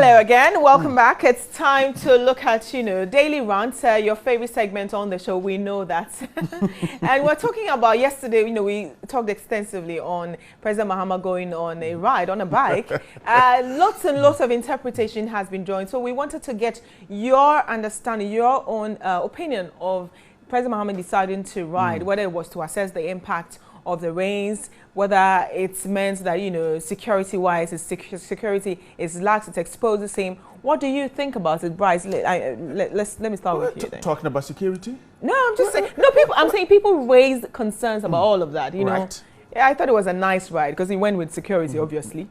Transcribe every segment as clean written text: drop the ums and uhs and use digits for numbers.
Hello again, welcome back. It's time to look at, Daily Rant, your favorite segment on the show. We know that. And we're talking about yesterday, we talked extensively on Pres Mahama going on a ride on a bike. Lots and lots of interpretation has been drawn. So we wanted to get your understanding, your own opinion of Pres Mahama deciding to ride, whether it was to assess the impact of the rains, whether it's meant that, security-wise, security is lax, it exposes him. What do you think about it, Bryce? Let me start with you then. Talking about security? No, I'm just saying, I'm saying people raise concerns about all of that, Right. Yeah, I thought it was a nice ride because he went with security, obviously.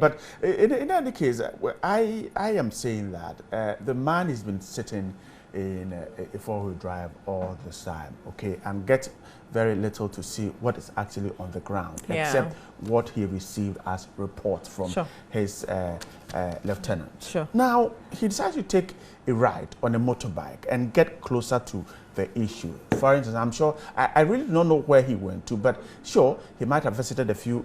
But in any case, I am saying that the man has been sitting in a four-wheel drive all the time, okay, and get very little to see what is actually on the ground, except what he received as reports from his lieutenant. Now, he decided to take a ride on a motorbike and get closer to the issue. For instance, I'm sure, I really don't know where he went to, but sure, he might have visited a few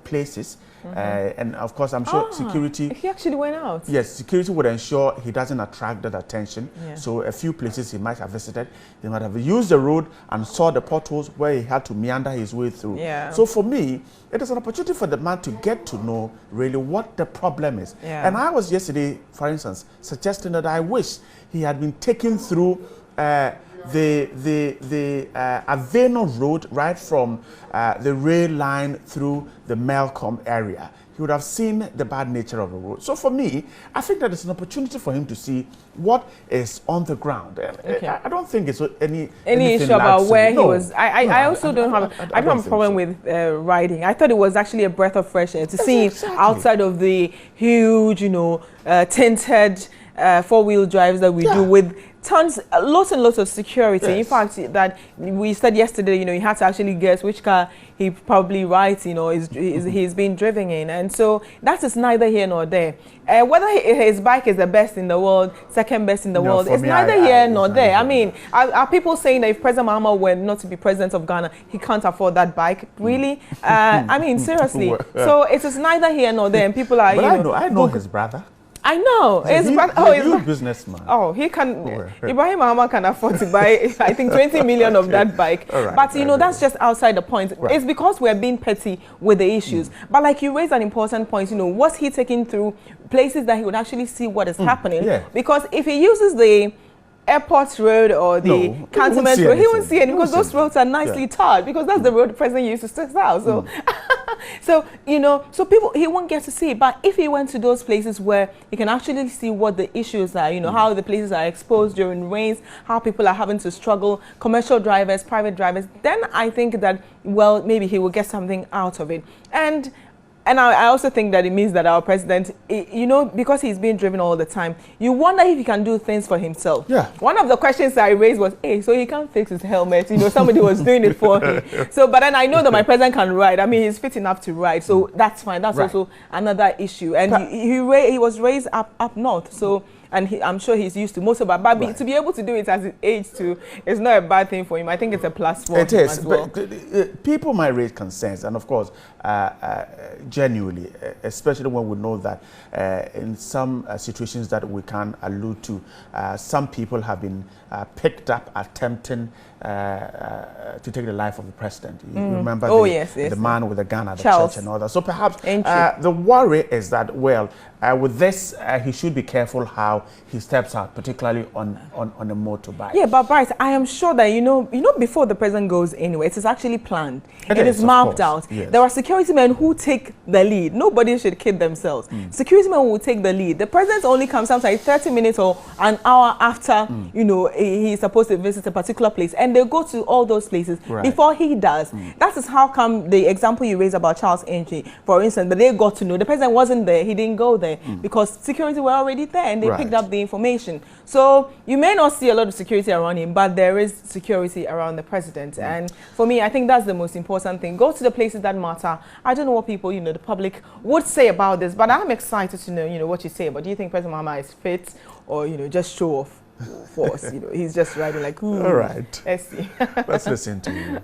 places. And of course, I'm sure security... He actually went out? Yes, security would ensure he doesn't attract that attention. So a few places he might have visited. He might have used the road and saw the potholes where he had to meander his way through. So for me, it is an opportunity for the man to get to know really what the problem is. And I was yesterday, for instance, suggesting that I wish he had been taken through the Aveno Road right from the rail line through the Melcombe area. He would have seen the bad nature of the road. So for me, I think that it's an opportunity for him to see what is on the ground. I don't think it's any issue about where he was. I also don't have a problem with riding. I thought it was actually a breath of fresh air to see outside of the huge, tinted four-wheel drives that we do with lots and lots of security. In fact, that we said yesterday, you had to actually guess which car he probably rides, he's been driven in. And so that is neither here nor there. Whether his bike is the best in the world, second best in the world, it's neither here nor there. I mean, are people saying that if President Mahama were not to be president of Ghana, he can't afford that bike? Really? I mean, seriously. So it is neither here nor there. And people are, But I know his brother. I know. He's a businessman. Oh, he can. Ibrahim Mahama can afford to buy, I think, 20 million of that bike. But, that's just outside the point. It's because we're being petty with the issues. But like you raised an important point, was he taking through places that he would actually see what is happening? Because if he uses the Airport Road or the Cantonment Road, he won't see any because those roads are nicely tarred because that's the road the president used to start out. So, so people, he won't get to see it. But if he went to those places where he can actually see what the issues are, how the places are exposed during rains, how people are having to struggle, commercial drivers, private drivers, then I think that, well, maybe he will get something out of it. And I also think that it means that our president, because he's being driven all the time, you wonder if he can do things for himself. One of the questions I raised was, so he can't fix his helmet. Somebody was doing it for him. So, but then I know that my president can ride. I mean, he's fit enough to ride. So that's fine. That's also another issue. And he was raised up north. So, and I'm sure he's used to motorbike. But to be able to do it as his age too is not a bad thing for him. I think it's a plus for him as well. But people might raise concerns, and of course, genuinely, especially when we know that in some situations that we can allude to, some people have been picked up attempting to take the life of the president. You remember the man with the gun at the church and all that. So perhaps the worry is that, well, with this, he should be careful how he steps out, particularly on a motorbike. Yeah, but Bryce, I am sure that, before the president goes anywhere, it is actually planned. It is mapped out. There are security men who take the lead. Nobody should kid themselves. Security men will take the lead. The president only comes sometimes 30 minutes or an hour after, he's supposed to visit a particular place. And they go to all those places before he does. That is how come the example you raised about Charles Entry, for instance, but they got to know. The president wasn't there. He didn't go there because security were already there and they picked up the information. So you may not see a lot of security around him, but there is security around the president. And for me, I think that's the most important thing. Go to the places that matter. I don't know what people, the public would say about this, but I'm excited to know, what you say. But do you think President Mahama is fit or, just show off force? He's just riding like, ooh. All right. Let's see. Let's listen to you.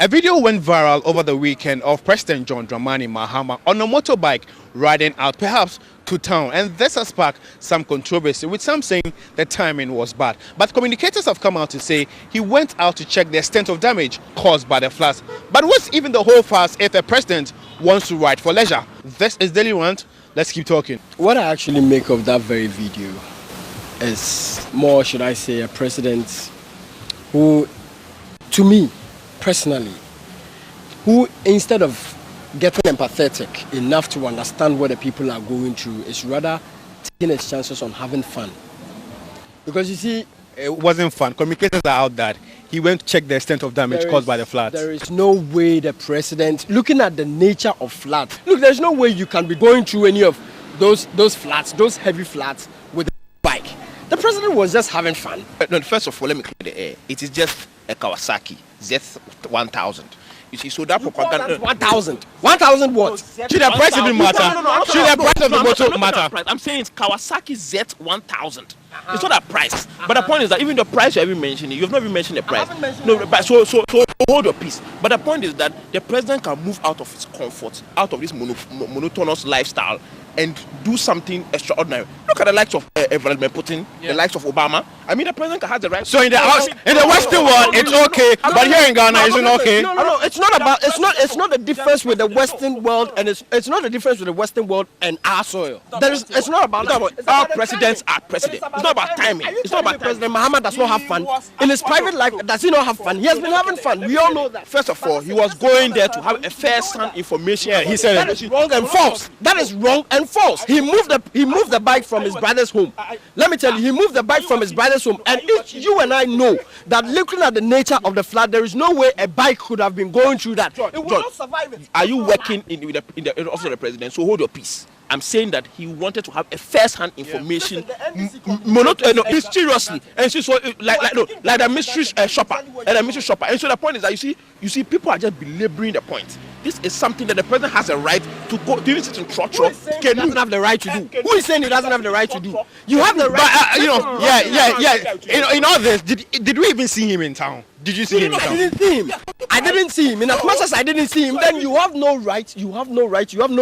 A video went viral over the weekend of President John Dramani Mahama on a motorbike riding out perhaps to town, and this has sparked some controversy, with some saying the timing was bad. But communicators have come out to say he went out to check the extent of damage caused by the floods. But what's even the whole fuss if a president wants to ride for leisure? This is Daily Rant. Let's keep talking. What I actually make of that very video is more, should I say, a president who, to me personally, who instead of getting empathetic enough to understand what the people are going through, is rather taking his chances on having fun. Because you see, it wasn't fun. Communicators are out that he went to check the extent of damage caused by the floods. There is no way the president, looking at the nature of floods, look, there's no way you can be going through any of those floods, those heavy floods with a bike. The president was just having fun. No, first of all, let me clear the air. It is just a Kawasaki Z1000. You see, so that propaganda. 1,000. 1,000 what? Should the price even matter? Should the price of the motor matter? I'm saying it's Kawasaki Z1000. It's not a price. But the point is that even the price you haven't mentioned, you've not even mentioned the price. No, so hold your peace. But the point is that the president can move out of his comfort, out of this monotonous lifestyle, and do something extraordinary. Look at the likes of Vladimir Putin, the likes of Obama. I mean, the president has the right. So in the Western world, it's okay, but here in Ghana, isn't okay. No, it's not about. It's not the difference with the Western world, and it's not the difference with the Western world and our soil. It's not about that. Our presidents are president. It's not about timing. It's not about President Mahama does not have fun in his private life. Does he not have fun? He has been having fun. We all know that. First of all, he was going there to have a first-hand information. Yeah, he said that is wrong and false. That is wrong and false. He moved the bike from his brother's home. Let me tell you, he moved the bike from his brother's home. And if you and I know that, looking at the nature of the flood, there is no way a bike could have been going through that. It will not survive it. Are you working in the office of the president? So hold your peace. I'm saying that he wanted to have a first-hand information, mysteriously, and so like a mystery shopper, And so the point is that you see, people are just belaboring the point. This is something that the president has a right to go. Do you sit in trotro? He doesn't have the right to do. Who is saying he doesn't have the right to do? You have the right. But in all this, did we even see him in town? Did you see him in town? I didn't see him. In as much as I didn't see him, then you have no right. You have no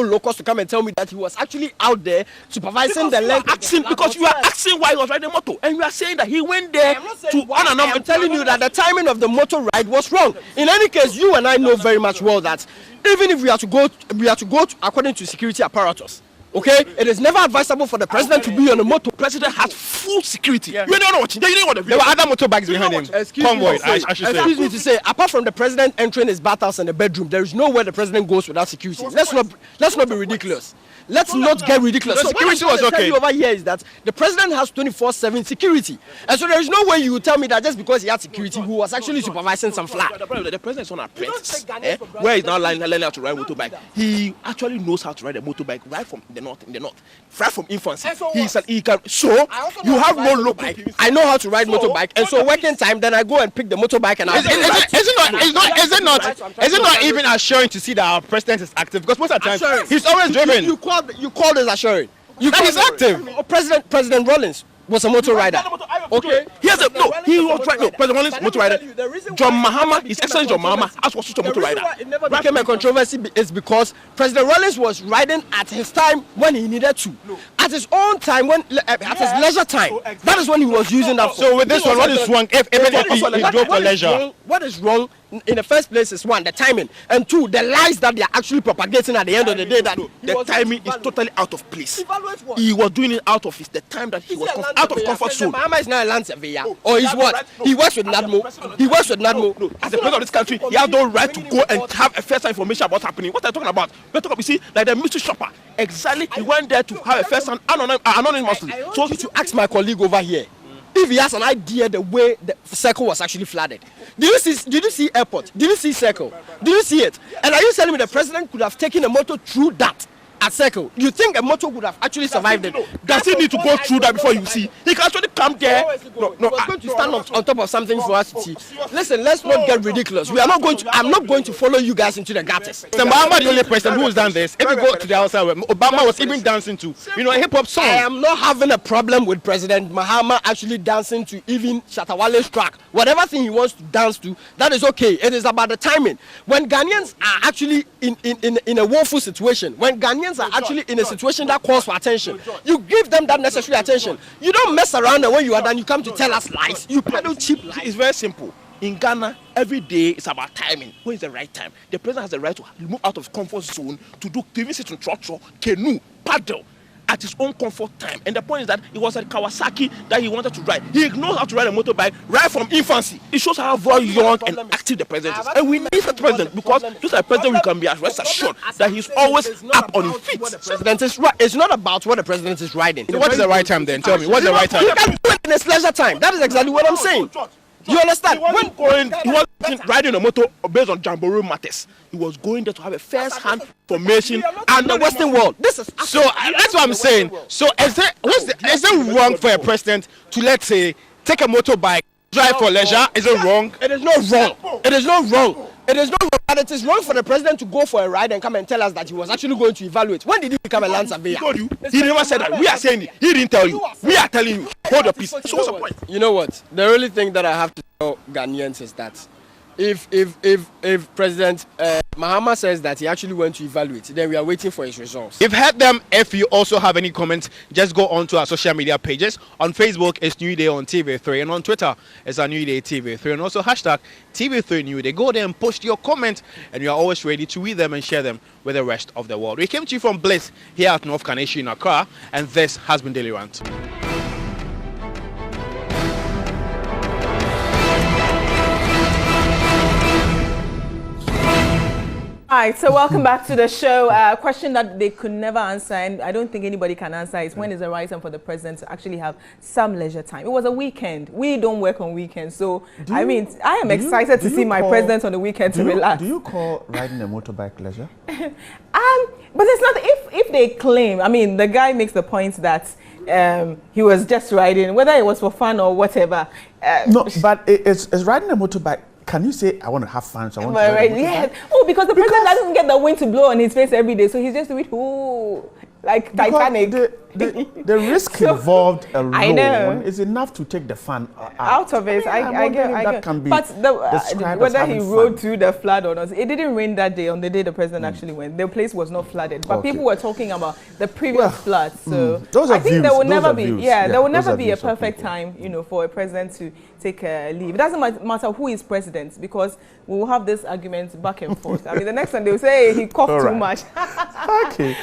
locus to come and tell me that he was actually out there supervising the land. Because you are asking why he was riding motor, and you are saying that he went there to. I'm telling you that the timing of the motor ride was wrong. In any case, you and I know very much well that even if we are to go according to security apparatus. Okay, it is never advisable for the president to be on a motor. The president has full security. You don't know what. You didn't want the video. There were other motorbikes behind him. Convoy, excuse me to say, apart from the president entering his bathhouse and the bedroom, there is nowhere the president goes without security. Let's not be ridiculous. Let's not get ridiculous. The security was okay. Over here is that the president has 24/7 security, and so there is no way you will tell me that just because he had security, who was actually supervising some flat. The president is on apprentice, where he's now learning how to ride motorbike. He actually knows how to ride a motorbike right from the north, right from infancy. He can. So you have no local. I know how to ride motorbike, and so working time, then I go and pick the motorbike and is it not even assuring to see that our president is active? Because most of the time he's always driven. You call this assuring. He's active. President Rollins was a motor rider. Okay. He was right. No, President Rollins motor rider. John Mahama, His Excellency John Mahama, as was a motor rider. It never became a controversy is because President Rollins was riding at his time when he needed to. At his own time, at his leisure time. That is when he was using that. So with this one, what is wrong? If he drove for leisure, what is wrong? In the first place is one, the timing, and two, the lies that they are actually propagating at the end of the day. That the timing is totally out of place. He was doing it out of the time that he was out of comfort zone. Mahama is now a land surveyor, or he's what? He works with NADMO. He works with NADMO. As the president of this country, he has no right to go and have a first-hand information about what's happening. What are you talking about? We're talking about, you see, like the mystery shopper. Exactly, he went there to have a first-hand anonymously. So to ask my colleague over here, if he has an idea the way the circle was actually flooded. Did you see airport? Did you see circle? Did you see it? And are you telling me the president could have taken a motor through that? at Circle, you think a motor would have actually survived it? Does he need to go through that before you see? He can actually come there. No, he was going to stand on top of something for us to see. Listen, let's not get ridiculous. We are not going to. I'm not going to follow you guys into the gutters. Mahama, the only president who has done this. If you go to the outside, where Obama was even dancing to, a hip hop song. I am not having a problem with President Mahama actually dancing to even Shatawale's track. Whatever thing he wants to dance to, that is okay. It is about the timing. When Ghanaians are actually in a woeful situation, when Ghanaians are actually in a situation that calls for attention, you give them that necessary attention. You don't mess around, and when you are done, you come to tell us lies. You peddle cheap lies. It's very simple. In Ghana, every day it's about timing. When is the right time? The president has the right to move out of comfort zone to even sit in trotro, canoe, paddle at his own comfort time. And the point is that it was at Kawasaki that he wanted to ride. He knows how to ride a motorbike right from infancy. It shows how very young and active the president is. And we need the president because just like president, we can be rest assured that he's always up on his feet. The president is right. It's not about what the president is riding. So what is the right time then? Tell me, what's the right time? He can do it in his leisure time. That is exactly what I'm saying. You understand? He wasn't riding a motor based on jamboree matters. He was going there to have a first-hand information and the Western world. This is so. That's what I'm saying. So is it wrong for a president to, let's say, take a motorbike, drive for leisure? Is it wrong? It is not wrong. It is not wrong. It is not wrong. But it is wrong for the president to go for a ride and come and tell us that he was actually going to evaluate. When did he become a land surveyor? He told you. He never said that. We are saying it. He didn't tell you. We are telling you. Hold your peace. So what's the point? You know what? The only thing that I have to tell Ghanaians is that if President Mahama says that he actually went to evaluate, then we are waiting for his results. You've heard them. If you also have any comments, just go on to our social media pages. On Facebook, it's New Day on TV3, and on Twitter, it's our New Day TV3, and also hashtag TV3 New Day. Go there and post your comment, and we are always ready to read them and share them with the rest of the world. We came to you from Bliss here at North Kaneshi in Accra, and this has been Daily Rant. All right, so welcome back to the show. A question that they could never answer, and I don't think anybody can answer, is when is the right time for the president to actually have some leisure time? It was a weekend. We don't work on weekends, so I am excited to see my president on the weekend to relax. Do you call riding a motorbike leisure? But it's not. If they claim, I mean, the guy makes the point that he was just riding, whether it was for fun or whatever. No, but it's riding a motorbike. Can you say I want to have fun? So I want to ride a motorbike? Yes. Oh, because the president doesn't get the wind to blow on his face every day, so he's just doing like Titanic. The risk involved alone is enough to take the fun out of it. I get. Can be but whether he rode through the flood or not, it didn't rain that day. On the day the president actually went, the place was not flooded. But people were talking about the previous flood. So I think there will never be. There will never be a perfect time, for a president to take a leave. It doesn't matter who is president, because we will have this argument back and forth. I mean, the next time they will say he coughed too much. Okay.